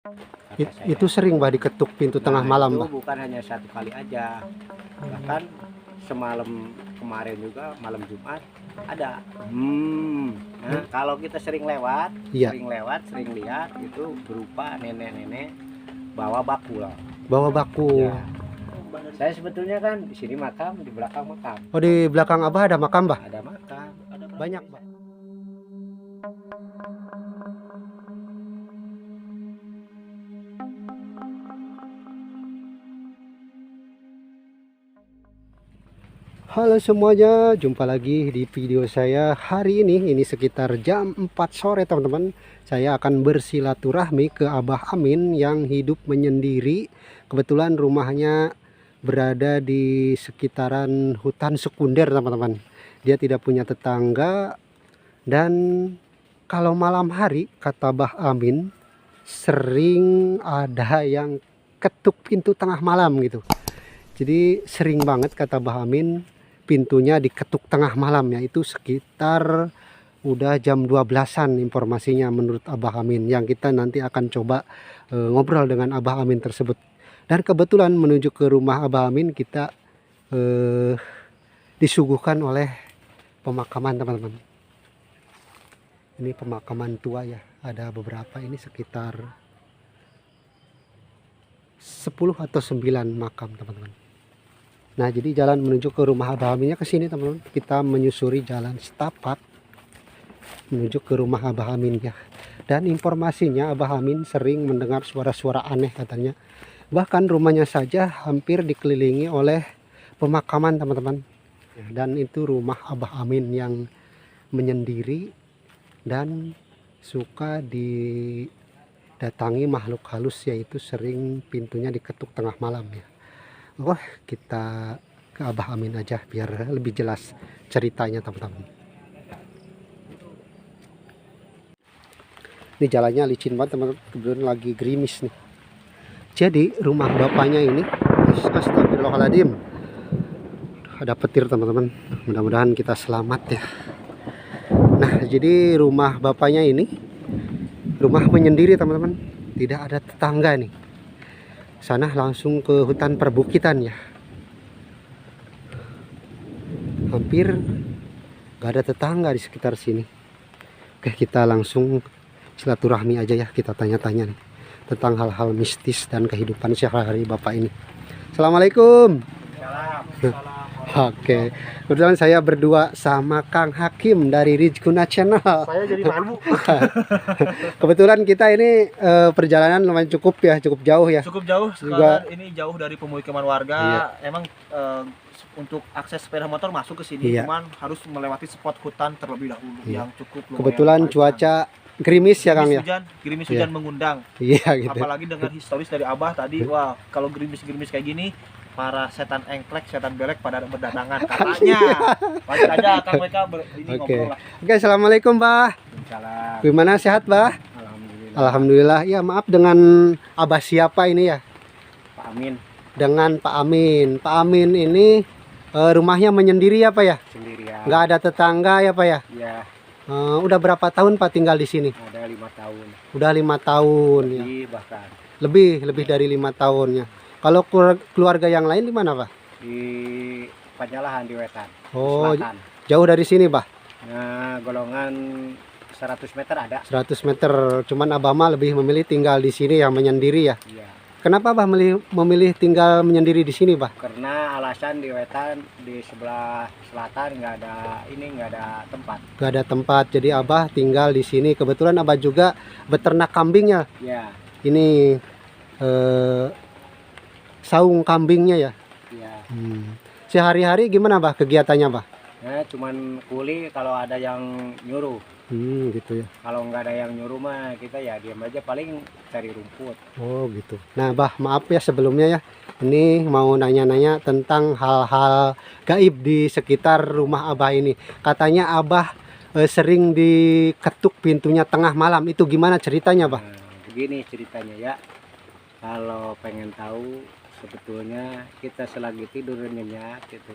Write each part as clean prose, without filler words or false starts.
kata saya. Itu sering bah diketuk pintu tengah malam Itu bah. bukan hanya satu kali aja, bahkan semalam kemarin juga malam Jumat ada. Nah, kalau kita sering lewat, Iya. sering lihat itu berupa nenek-nenek bawa baku lah. Bawa baku. Ya. Saya sebetulnya kan di sini makam, di belakang makam. Oh, di belakang abah ada makam bah? Ada makam, ada Banyak bah. Halo semuanya, jumpa lagi di video saya hari ini. Ini sekitar jam 4 sore teman-teman. Saya akan bersilaturahmi ke Abah Amin yang hidup menyendiri. Kebetulan rumahnya berada di sekitaran hutan sekunder teman-teman. Dia tidak punya tetangga. Dan kalau malam hari, kata Abah Amin, sering ada yang ketuk pintu tengah malam gitu. Jadi sering banget kata Abah Amin pintunya diketuk tengah malam, yaitu sekitar udah jam 12-an informasinya menurut Abah Amin, yang kita nanti akan coba ngobrol dengan Abah Amin tersebut. Dan kebetulan menuju ke rumah Abah Amin kita disuguhkan oleh pemakaman teman-teman. Ini pemakaman tua ya, ada beberapa, ini sekitar 10 atau 9 makam teman-teman. Nah, jadi jalan menuju ke rumah Abah Aminnya ke sini teman-teman. Kita menyusuri jalan setapak menuju ke rumah Abah Amin ya. Dan informasinya Abah Amin sering mendengar suara-suara aneh katanya. Bahkan rumahnya saja hampir dikelilingi oleh pemakaman teman-teman. Dan itu rumah Abah Amin yang menyendiri dan suka didatangi makhluk halus, yaitu sering pintunya diketuk tengah malam ya. Wah, kita ke Abah Amin aja biar lebih jelas ceritanya teman-teman. Ini jalannya licin banget teman-teman, kebetulan lagi gerimis nih. Jadi rumah bapaknya ini, astagfirullahaladzim, ada petir teman-teman, mudah-mudahan kita selamat ya. Nah, jadi rumah bapaknya ini rumah menyendiri teman-teman, tidak ada tetangga nih. Sana langsung ke hutan perbukitan ya, hampir gak ada tetangga di sekitar sini. Oke, kita langsung silaturahmi aja ya, kita tanya-tanya nih tentang hal-hal mistis dan kehidupan sehari-hari bapak ini. Assalamualaikum. Oke, kebetulan saya berdua sama Kang Hakim dari Rizkuna Channel. Saya jadi malu. Kebetulan kita ini perjalanan lumayan cukup jauh ya. Cukup jauh, sekarang ini jauh dari pemukiman warga. Iya. Emang untuk akses sepeda motor masuk ke sini, Iya. cuman harus melewati spot hutan terlebih dahulu Iya. yang cukup lumayan Kebetulan baik. cuaca gerimis ya Kang ya. Gerimis Iya. hujan mengundang. Iya gitu. Apalagi dengan historis dari Abah tadi, wah kalau gerimis-gerimis kayak gini, para setan engklek, setan belek pada berdatangan katanya. Lanjut aja Kang mereka ini Oke. ngobrol lah. Oke, assalamualaikum Bah. Salam. Gimana, sehat Bah? Alhamdulillah. Alhamdulillah. Ya, maaf, dengan Abah siapa ini ya? Pak Amin Dengan Pak Amin. Pak Amin ini rumahnya menyendiri ya Pak ya? sendirian. Nggak ada tetangga ya Pak ya? Ya, Udah berapa tahun Pak tinggal di sini? ada 5 tahun. Udah 5 tahun ya. Lebih bahkan Lebih dari 5 tahunnya. Kalau keluarga yang lain di mana Pak? di Panjalahan di Wetan. Oh, Selatan. jauh dari sini Pak? Nah, golongan 100 meter ada. 100 meter. Cuman Abah mah lebih memilih tinggal di sini yang menyendiri ya. Iya. Kenapa Bah memilih tinggal menyendiri di sini Bah? Karena alasan di Wetan di sebelah selatan nggak ada tempat. Gak ada tempat, jadi Abah tinggal di sini. Kebetulan Abah juga beternak kambing ya. Ya, Ini saung kambingnya ya. ya. Sehari-hari gimana Bah kegiatannya Bah? Nah, cuman kuli kalau ada yang nyuruh. Gitu ya. Kalau nggak ada yang nyuruh mah kita ya diam aja, paling cari rumput. Oh gitu. Nah Bah, maaf ya sebelumnya ya. Ini mau nanya-nanya tentang hal-hal gaib di sekitar rumah Abah ini. Katanya Abah sering diketuk pintunya tengah malam. Itu gimana ceritanya Bah? Nah, begini ceritanya ya. Kalau pengen tahu, sebetulnya kita selagi tidur nyenyak gitu,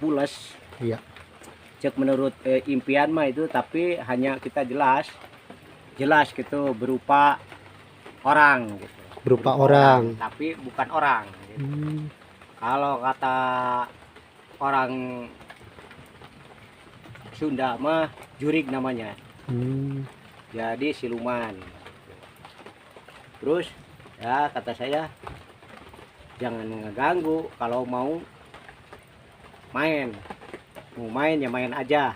pules. Iya. Cek menurut impian mah itu, tapi hanya kita jelas gitu berupa orang gitu. Berupa orang. Tapi bukan orang gitu. Kalau kata orang Sunda mah jurig namanya. Jadi siluman. Terus ya kata saya jangan ngeganggu, kalau mau main ya main aja,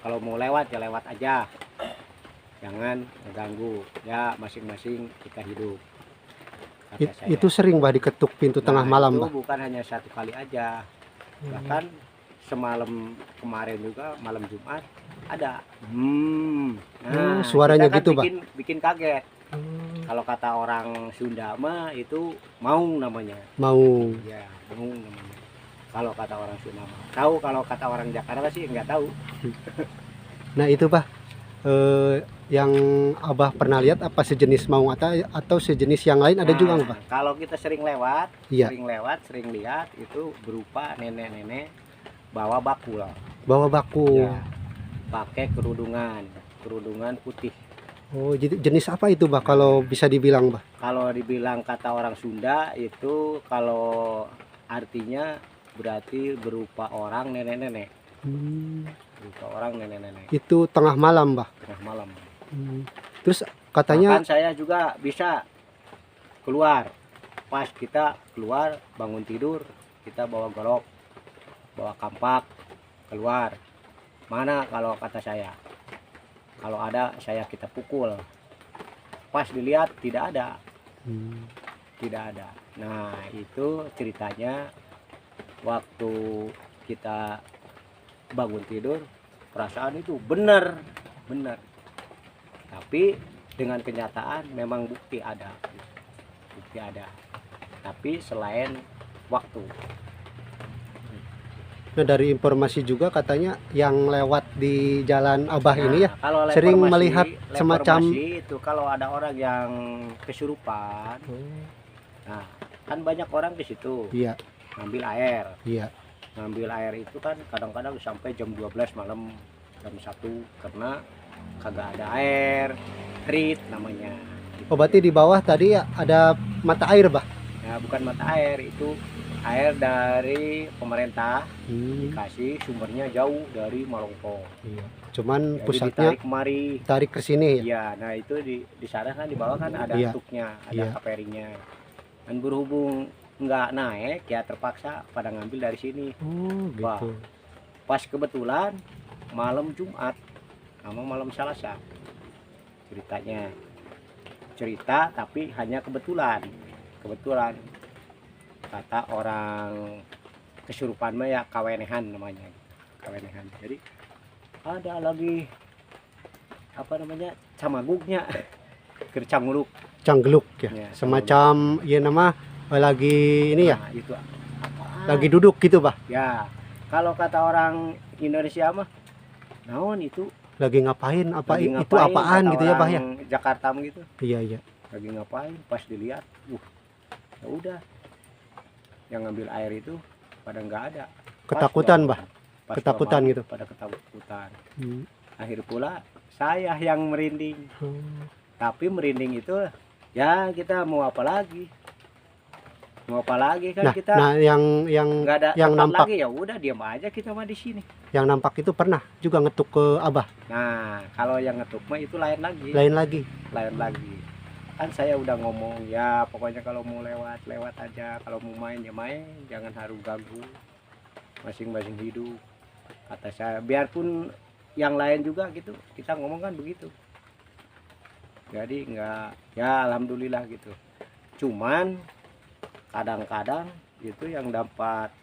kalau mau lewat ya lewat aja, jangan ngeganggu, ya masing-masing kita hidup, kata saya. Itu sering bah diketuk pintu tengah malam itu bah? bukan hanya satu kali aja, bahkan semalam kemarin juga malam Jumat ada suaranya kita kan gitu bah? bikin kaget. Kalau kata orang Sunda mah itu maung namanya. Mau. Ya, maung namanya. Kalau kata orang Sunda mah. Tahu kalau kata orang Jakarta sih nggak tahu. Nah itu bah, yang abah pernah lihat apa sejenis maung atau sejenis yang lain ada juga nggak bah? Kalau kita sering lewat, Iya. sering lihat itu berupa nenek-nenek bawa bakul. Bawa baku. Ya, pakai kerudungan putih. Oh, jadi jenis apa itu bah kalau bisa dibilang bah? Kalau dibilang kata orang Sunda itu kalau artinya berarti berupa orang nenek-nenek. Berupa orang nenek-nenek. Itu tengah malam bah? Tengah malam. Terus katanya Bahkan saya juga bisa keluar. Pas kita keluar bangun tidur, kita bawa golok, bawa kampak, keluar. Mana kalau kata saya? Kalau ada saya kita pukul. Pas dilihat tidak ada. Tidak ada. Nah itu ceritanya waktu kita bangun tidur, perasaan itu benar. Tapi dengan kenyataan memang bukti ada. Tapi selain waktu. nah, dari informasi juga katanya yang lewat di jalan Abah ini ya kalau sering melihat semacam itu kalau ada orang yang kesurupan. Nah, kan banyak orang ke situ. Iya. Ngambil air. Iya. Ngambil air itu kan kadang-kadang sampai jam 12 malam, jam 1 karena kagak ada air. Rit namanya. Oh, berarti di bawah tadi ada mata air bah? Nah, bukan mata air, itu air dari pemerintah. Dikasih sumbernya jauh dari Malongko. Iya. Cuman Jadi pusatnya ditarik kemari. tarik ke sini ya. Iya, nah itu di sana kan di bawah kan ada Iya. truknya, ada Iya. kaperinya. Dan berhubung nggak naik ya terpaksa pada ngambil dari sini. Oh, Wah. gitu. Pas kebetulan malam Jumat sama malam Selasa ceritanya. Cerita tapi hanya kebetulan. Kata orang kesurupan mah ya kawenehan namanya. Kawenehan. Jadi ada lagi apa namanya camagugnya kercanguluk Canggeluk ya. Ya, Semacam ya nama lagi ini ya, nah, itu apaan? lagi duduk gitu bah. Ya kalau kata orang Indonesia mah naon itu Lagi ngapain apa lagi itu ngapain, apaan kata gitu ya bah ya. orang Jakarta gitu Iya iya. lagi ngapain, pas dilihat ya udah yang ngambil air itu pada nggak ada. Ketakutan bah. Pas Ketakutan malam, gitu. pada ketakutan. Hmm. Akhir pula saya yang merinding. Oh. Tapi merinding itu ya kita mau apa lagi kan Nah, kita nah yang nggak ada yang tempat nampak lagi, ya udah diam aja kita mah di sini. yang nampak itu pernah juga ngetuk ke Abah. Nah kalau yang ngetuk mah itu lain lagi. Lain lagi. Kan saya udah ngomong ya pokoknya kalau mau lewat aja, kalau mau main ya main, jangan harus ganggu, masing-masing hidup, kata saya. Biarpun yang lain juga gitu kita ngomong kan begitu. Jadi enggak, ya alhamdulillah gitu. Cuman kadang-kadang itu yang dapat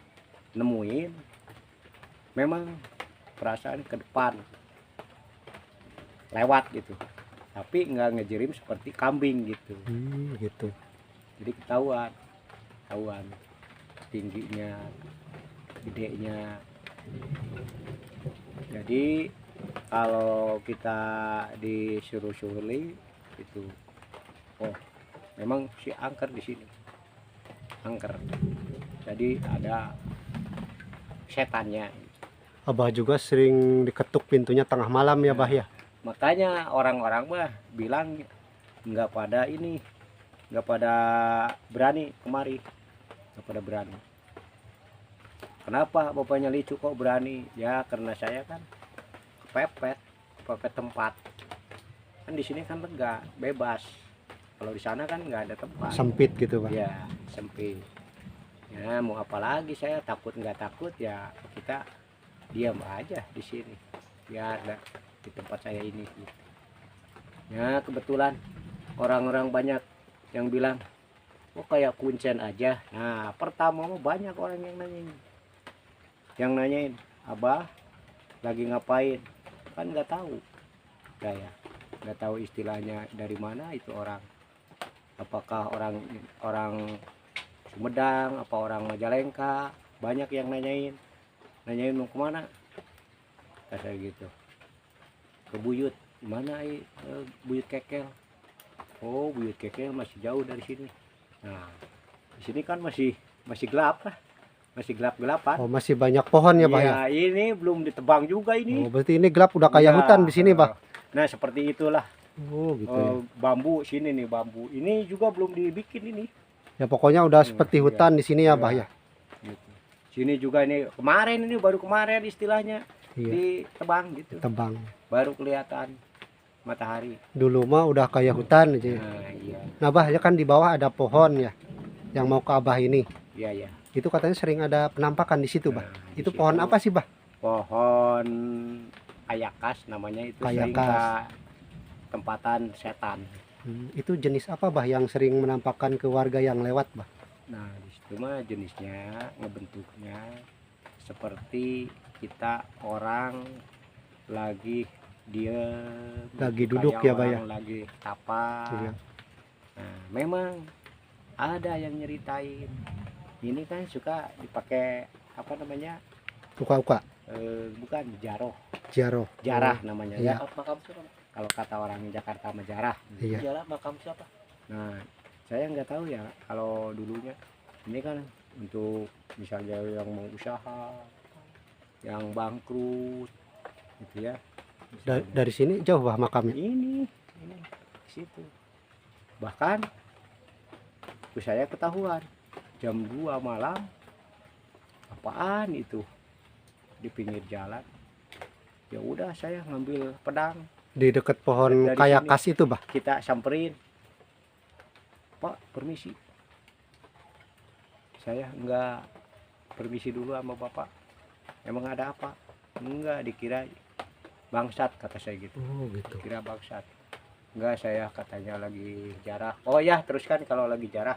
nemuin memang perasaan ke depan lewat gitu, tapi nggak ngejerim seperti kambing gitu. Gitu. Jadi ketahuan tingginya, gedenya. Jadi kalau kita disuruh itu, oh memang si angker di sini, angker. Jadi ada setannya. Abah juga sering diketuk pintunya tengah malam ya bah ya. Makanya orang-orang mah bilang nggak pada ini nggak pada berani kemari, nggak pada berani. Kenapa bapaknya Licu kok berani? Ya karena saya kan kepepet tempat. Kan di sini kan lega, bebas. Kalau di sana kan nggak ada tempat. Sempit gitu Pak. Ya sempit. Ya mau apa lagi, saya takut nggak takut ya kita diam aja di sini. Biar di tempat saya ini. Ya kebetulan orang-orang banyak yang bilang, oh kayak kuncen aja. Nah pertama banyak orang yang nanyain, Abah lagi ngapain? Kan nggak tahu, saya nggak tahu istilahnya dari mana itu orang. Apakah orang Sumedang, apa orang Majalengka? Banyak yang nanyain mau kemana? Kata gitu. Ke Buyut. Mana Buyut Kekel? Oh Buyut Kekel masih jauh dari sini. Nah di sini kan masih gelap lah, masih gelap-gelapan. Oh masih banyak pohon ya Pak ya? Ya ini belum ditebang juga ini. Oh berarti ini gelap udah kayak Ya, hutan di sini Pak? Nah seperti itulah. Oh gitu ya. Bambu sini nih, bambu ini juga belum dibikin ini. Ya pokoknya udah seperti Iya. hutan di sini ya Pak ya? Gitu. Sini juga ini baru kemarin istilahnya Iya. ditebang gitu, Tebang. baru kelihatan matahari. Dulu mah udah kayak hutan aja. Nah iya, Nah Bah ya kan di bawah ada pohon ya, yang mau ke Abah ini. iya. Itu katanya sering ada penampakan di situ Bah. Nah, di Itu situ pohon apa sih Bah? Pohon ayakas namanya, itu sering Ayakas. tempatan setan. Itu jenis apa Bah yang sering menampakkan ke warga yang lewat Bah? Nah di situ mah jenisnya ngebentuknya seperti kita orang lagi Duduk kayak ya Bah ya? orang lagi tapak. Iya. Nah memang ada yang nyeritain ini kan suka dipakai apa namanya, Uka-uka, bukan jaroh, jaro. jarah namanya Iya. ya. Makam siapa? Kalau kata orang Jakarta mah jarah. Iya. Jalan makam siapa? Nah saya nggak tahu ya kalau dulunya ini kan untuk misalnya yang mau usaha, yang bangkrut gitu ya. Dari sini jauh Bah makamnya? Ini di situ. Bahkan saya ketahuan jam 2 malam, apaan itu di pinggir jalan. Ya udah saya ngambil pedang, Di dekat pohon Dari kayak sini. kas itu Bah. kita samperin. Pak permisi, saya enggak, permisi dulu sama bapak, emang ada apa? Enggak, dikira bangsat kata saya gitu. Oh gitu. Kira bangsat. Enggak, saya katanya lagi jarah. Oh ya teruskan kalau lagi jarah,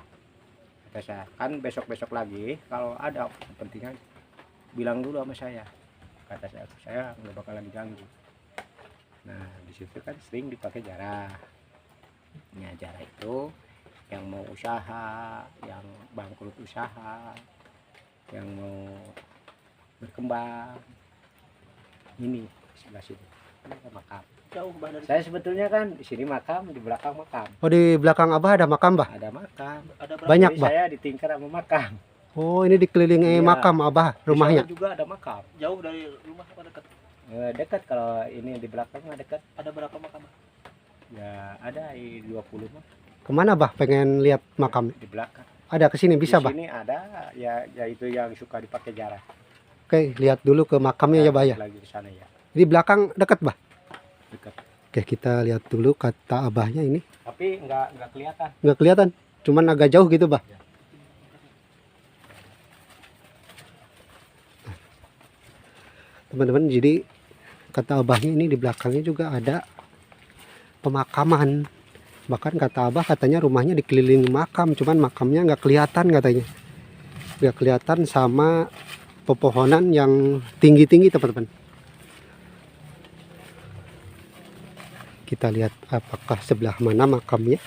kata saya. Kan besok lagi kalau ada kepentingan bilang dulu sama saya, kata saya nggak bakal lagi ganggu. Nah di situ kan sering dipakai jarah. Nah jarah itu yang mau usaha, yang bangkrut usaha, yang mau berkembang, ini sebelah sini. Ini ada makam. Jauh Bah dari Saya sebetulnya kan di sini makam, di belakang makam. Oh di belakang Abah ada makam Bah? Ada makam. ada berapa? Banyak Jadi Bah? saya ditingkar sama makam. Oh ini dikelilingi Iya. makam Abah Di rumahnya? sana juga ada makam. Jauh dari rumah apa dekat? Dekat, kalau ini di belakang mah dekat. Ada berapa makam? Ya ada 20 mah Kemana Bah pengen lihat makam? di belakang. Ada kesini bisa Di Bah? sini ada ya itu yang suka dipakai jarah. Oke lihat dulu ke makamnya ya Bah ya. Lagi di sana ya. Di belakang dekat Bah? Dekat. Oke kita lihat dulu kata Abahnya ini. Tapi nggak kelihatan. Nggak kelihatan, cuman agak jauh gitu Bah. Teman-teman, jadi kata Abahnya ini di belakangnya juga ada pemakaman. Bahkan kata Abah katanya rumahnya dikelilingi makam, cuman makamnya nggak kelihatan katanya. Nggak kelihatan sama pepohonan yang tinggi-tinggi teman-teman. Kita lihat apakah sebelah mana makamnya.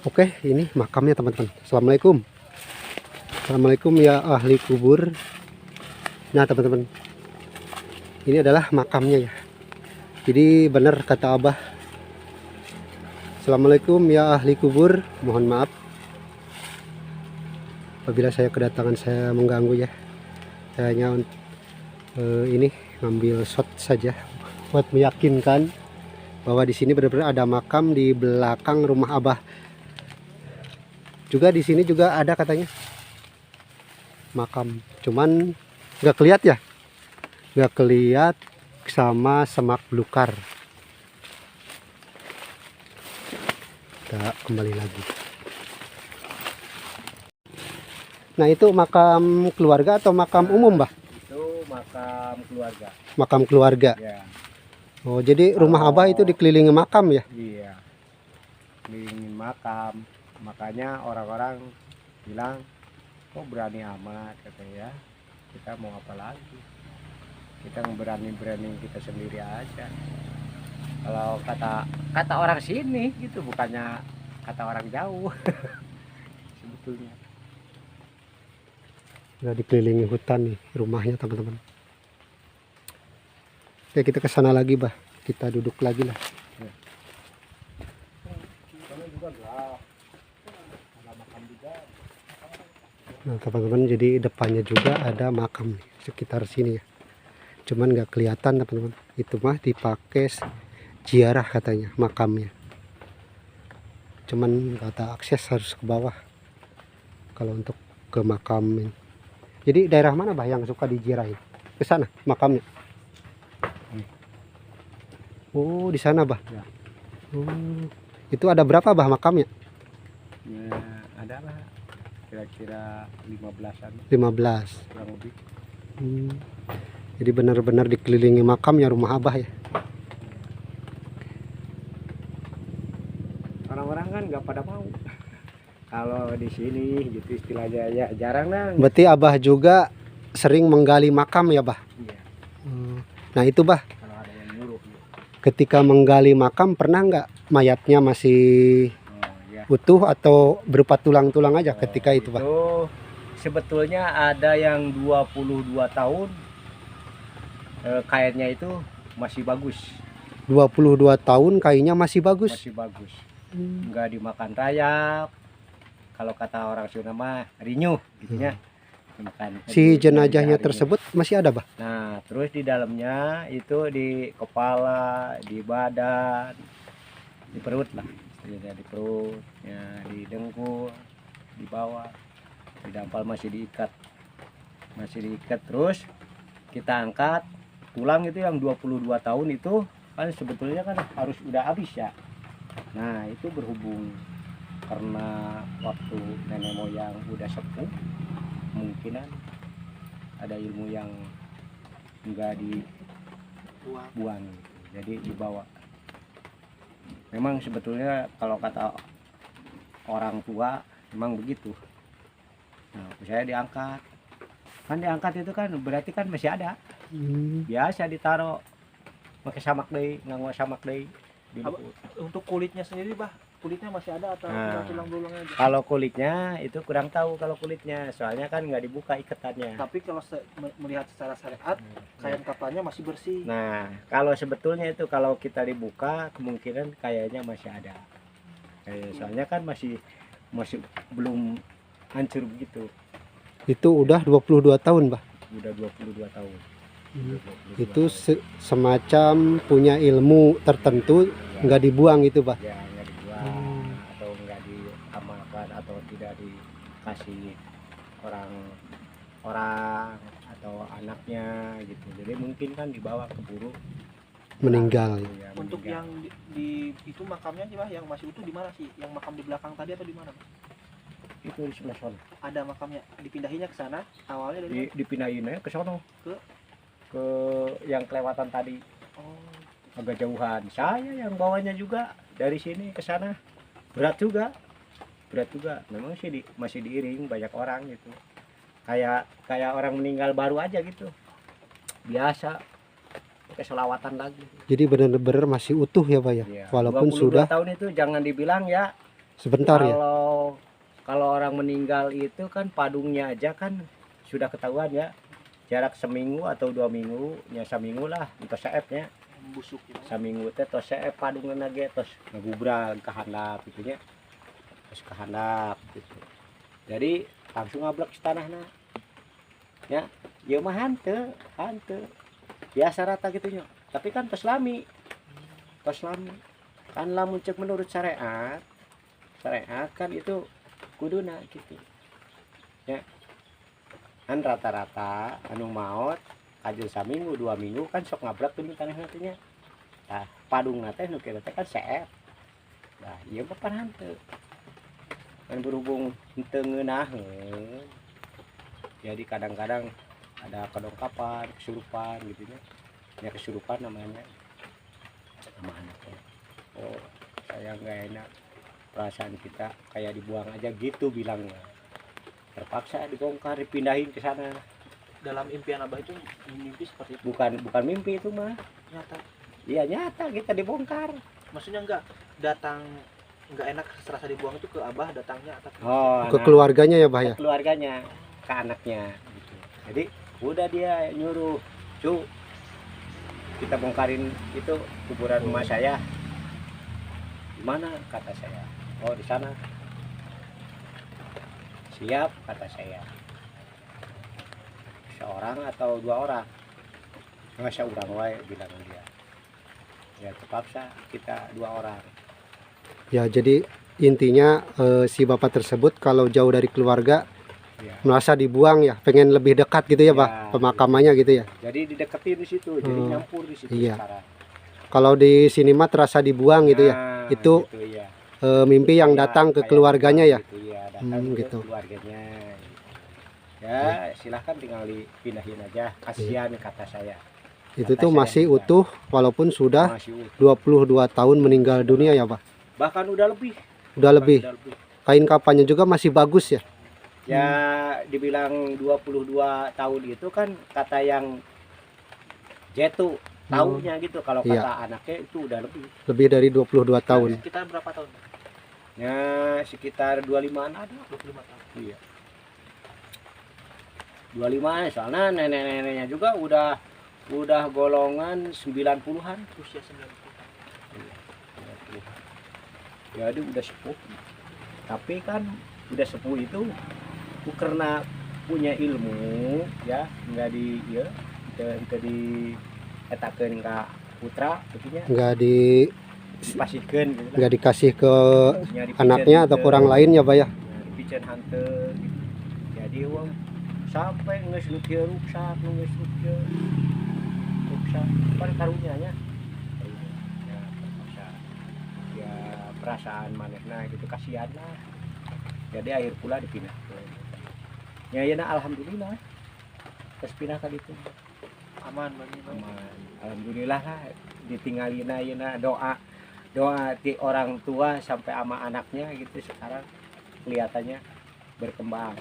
Oke, ini makamnya teman-teman. Assalamualaikum. Assalamualaikum ya ahli kubur. Nah teman-teman, ini adalah makamnya ya. Jadi benar kata Abah. Assalamualaikum ya ahli kubur. Mohon maaf apabila saya kedatangan saya mengganggu ya. Saya hanya Ini ngambil shot saja buat meyakinkan bahwa di sini benar-benar ada makam di belakang rumah Abah. Juga di sini juga ada katanya makam, cuman nggak kelihat ya, nggak kelihat sama semak belukar. Kita kembali lagi. Nah, itu makam keluarga atau makam umum, Bah? Itu makam keluarga. Makam keluarga. Ya. Oh, jadi rumah Abah itu dikelilingi makam ya? Iya. Kelilingin makam. Makanya orang-orang bilang, kok berani amat katanya ya. Kita mau apa lagi? Kita berani-berani kita sendiri aja. Kalau kata orang sini gitu, bukannya kata orang jauh. Sebetulnya. Udah dikelilingi hutan nih rumahnya, teman-teman. Oke, kita ke sana lagi, Bah. Kita duduk lagi lah. Nah, teman-teman, jadi depannya juga ada makam nih, sekitar sini ya. Cuman nggak kelihatan, teman-teman. Itu mah dipakai ziarah katanya makamnya. Cuman nggak ada akses, harus ke bawah kalau untuk ke makam ini. Jadi daerah mana, Bah, yang suka diziarahin? Ke sana makamnya. Oh, di sana, Bah. Ya. Oh, itu ada berapa, Bah, makamnya? Ya, adalah kira-kira 15-an 15. kurang lebih. Jadi benar-benar dikelilingi makamnya rumah Abah ya. Orang-orang kan nggak pada mau. Kalau di sini gitu istilahnya ya jarang nang. Berarti Abah juga sering menggali makam ya, Bah? Iya, Nah, itu, Bah, kalau ada yang nyuruh. Gitu. ketika menggali makam pernah nggak mayatnya masih Oh, iya. utuh atau berupa tulang-tulang aja ketika itu, Bah? Itu sebetulnya ada yang 22 tahun kainnya itu masih bagus. 22 tahun kayaknya masih bagus. Masih bagus. Nggak dimakan rayap. Kalau kata orang Sunda mah rinyuh gitunya. Dimakan. Si jenazahnya Rinyuh. tersebut masih ada, Bah? Nah, terus di dalamnya itu di kepala, di badan, di perut lah, istilahnya di perut, ya, di dengkul, di bawah, di dampal masih diikat, terus kita angkat tulang itu yang 22 tahun itu kan sebetulnya kan harus udah habis ya. Nah, itu berhubung karena waktu nenek moyang udah sepuh, kemungkinan ada ilmu yang enggak dibuang gitu. Jadi dibawa. Memang sebetulnya kalau kata orang tua memang begitu. Nah, saya diangkat. Kan diangkat itu kan berarti kan masih ada. Biasa ditaruh pakai samak deui, nganggo samak deui. Untuk kulitnya sendiri, Bah, kulitnya masih ada atau Nah, tulang-tulangnya aja? Kalau kulitnya itu kurang tahu kalau kulitnya, soalnya kan nggak dibuka ikatannya. Tapi kalau melihat secara syariat, kain kafannya masih bersih. Nah, kalau sebetulnya itu kalau kita dibuka kemungkinan kayaknya masih ada. Soalnya kan masih belum hancur begitu. Itu udah 22 tahun, Bah. Udah 22 tahun. Itu semacam punya ilmu tertentu, nggak dibuang itu, Bah. Ya, nggak dibuang atau nggak diamalkan atau tidak dikasih orang atau anaknya gitu. Jadi mungkin kan dibawa keburu Meninggal. Ya, Untuk meninggal. yang di itu makamnya sih, Bah, yang masih utuh di mana sih? Yang makam di belakang tadi atau di mana, Bah? Itu di sebelah sana. Ada makamnya, dipindahinnya ke sana. Awalnya dari mana? Dipindahinnya ke sono. Ke Yang kelewatan tadi. Oh, Agak jauhan. Saya yang bawanya juga dari sini ke sana. Berat juga. Memang sih masih diiring banyak orang gitu. Kayak orang meninggal baru aja gitu. Biasa. Pakai selawatan lagi. Jadi benar-benar masih utuh ya, Pak ya. Iya. Walaupun 22 sudah tahun itu jangan dibilang ya. sebentar ya. Kalau orang meninggal itu kan padungnya aja kan sudah ketahuan ya. Jarak seminggu atau 2 minggu, ya seminggu lah, itu saepnya. busuk gitu. Seminggu teh tos saep padungan lagi tos ngagubrag ke handap gitu nya. Terus ke handap gitu. Jadi langsung ngablek tanahna. Ya, ya mah hante biasa rata gitunya. Tapi kan pas lami kan lamun cek menurut syariat kan itu kuduna gitu ya, kan rata-rata anu maot kajil saminggu 2 minggu kan sok ngabrak tuh tanah nantinya. Nah padung nate nu kieu kan seet. Nah ieu mah pan hanteu kan berhubung henteu ngeunaheun jadi kadang-kadang ada kedongkapan kesurupan gitu ya kesurupan namanya sama anaknya. Oh saya nggak enak perasaan kita kayak dibuang aja gitu bilangnya, terpaksa dibongkar dipindahin ke sana. Dalam impian abah itu mimpi seperti itu? Bukan mimpi itu mah Nyata? iya nyata kita dibongkar. Maksudnya nggak enak serasa dibuang itu ke abah datangnya atau Ke keluarganya ya, Bah ya? ke keluarganya, ke anaknya gitu. Jadi udah dia nyuruh, "Cu, kita bongkarin itu kuburan emak saya." "Di mana?" kata saya. "Oh, di sana." "Siap," kata saya. "Seorang atau 2 orang?" "Nggak, seorang wae," bilang dia. Ya terpaksa kita 2 orang. Ya, jadi intinya si bapak tersebut kalau jauh dari keluarga Ya. merasa dibuang ya, pengen lebih dekat gitu ya, Ya, Bah, pemakamannya gitu ya. Jadi dideketin di situ, jadi nyampur di situ Iya. sekarang. Kalau di sini mah terasa dibuang gitu ya. Nah, Itu gitu, ya. mimpi yang Kayak- datang ke kayak keluarganya ya. gitu, ya datang ke gitu. keluarganya. Ya, silahkan tinggal dipindahin aja. Kasihan kata saya. Itu Kata tuh saya masih juga. utuh walaupun sudah Masih utuh. 22 tahun meninggal dunia ya, Pak. Bahkan udah lebih. Udah lebih. Kain kapannya juga masih bagus ya. Ya, dibilang 22 tahun itu kan kata yang jetu tahunnya gitu. Kalau Iya. kata anaknya itu udah lebih. Lebih dari 22 tahun. Kita berapa tahun? Ya, sekitar 25-an ada. 25 tahun. Iya. 25-an soalnya nenek-neneknya juga udah golongan 90-an. Usia 90. Jadi udah sepuh. Tapi kan udah sepuh itu karena punya ilmu ya, enggak di ya kita di etakeun ka putra begitunya Nggak dipasihkeun gitu lah. nggak dikasih ke Nya dipikeun anaknya atau ke orang lain ya, Pak ya. dipikeun hanteu gitu. Jadi uang sampai geus nu kieu rusak, geus nu kieu rusak. Kan karunya nya. Ya, terpaksa. Ya perasaan manehna gitu kasihan lah. Jadi akhir pula dipindah. Ya ya alhamdulillah. Terus pindah ka ditu. Aman bagi Aman. Alhamdulillah lah ditinggalina yeuna doa ti orang tua sampai ama anaknya gitu sekarang kelihatannya berkembang.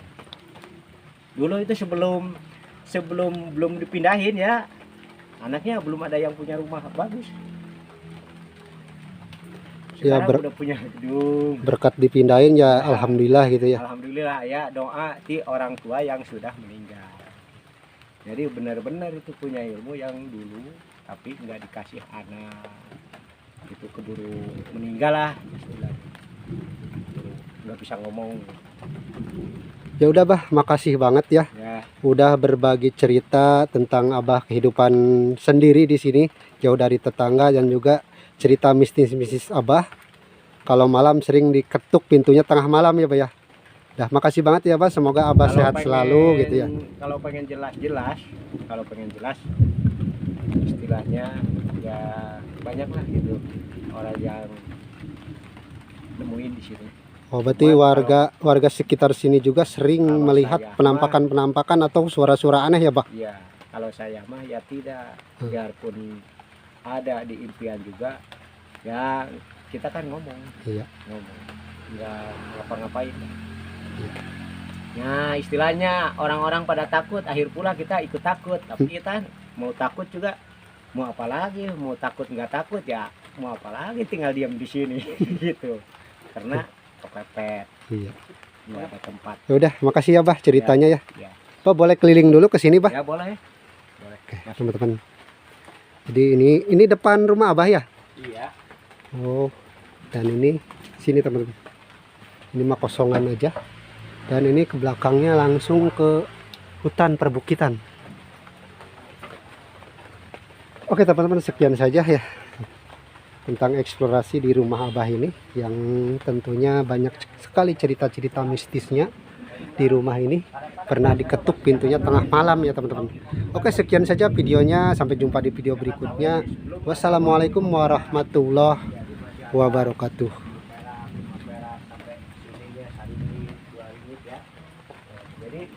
Dulu itu sebelum belum dipindahin ya, anaknya belum ada yang punya rumah bagus. Ya, Sekarang udah punya gedung. berkat dipindahin ya, Ya. alhamdulillah gitu ya. Alhamdulillah ya, doa ti orang tua yang sudah meninggal. Jadi benar-benar itu punya ilmu yang dulu tapi nggak dikasih anak. Itu keburu meninggal lah istilahnya. Nggak bisa ngomong. Ya udah, Bah, makasih banget ya Ya, udah berbagi cerita tentang Abah kehidupan sendiri di sini, jauh dari tetangga, dan juga cerita mistis-mistis Abah. Kalau malam sering diketuk pintunya tengah malam ya, Bah ya. Dah, makasih banget ya, Bah. Semoga Abah kalau sehat pengen- selalu gitu ya. Kalau pengen jelas, istilahnya ya banyak lah gitu orang yang nemuin di sini. Oh, berarti Cuman warga sekitar sini juga sering Kalau melihat saya penampakan-penampakan atau suara-suara aneh ya, Bah. Ya, kalau saya mah ya tidak, Hmm. biarpun ada di impian juga, ya kita kan ngomong, Iya. nggak ngapa-ngapain. Iya. Nah, istilahnya orang-orang pada takut, akhir pula kita ikut takut. Tapi kita mau takut juga, mau apa lagi, mau takut nggak takut ya, mau apa lagi, tinggal diam di sini gitu. Karena kepepet, Iya. nggak ada tempat. Ya udah, makasih ya, Bah, ceritanya ya. Ya. Bah, boleh keliling dulu ke sini, Bah. Ya boleh. Boleh. Oke, teman-teman. Jadi ini depan rumah Abah ya? Iya. Oh, dan ini sini teman-teman. Ini mah kosongan aja. Dan ini ke belakangnya langsung ke hutan perbukitan. Oke teman-teman, sekian saja ya tentang eksplorasi di rumah Abah ini, yang tentunya banyak sekali cerita-cerita mistisnya di rumah ini. Pernah diketuk pintunya tengah malam ya teman-teman. Oke, sekian saja videonya, sampai jumpa di video berikutnya. Wassalamualaikum warahmatullahi wabarakatuh.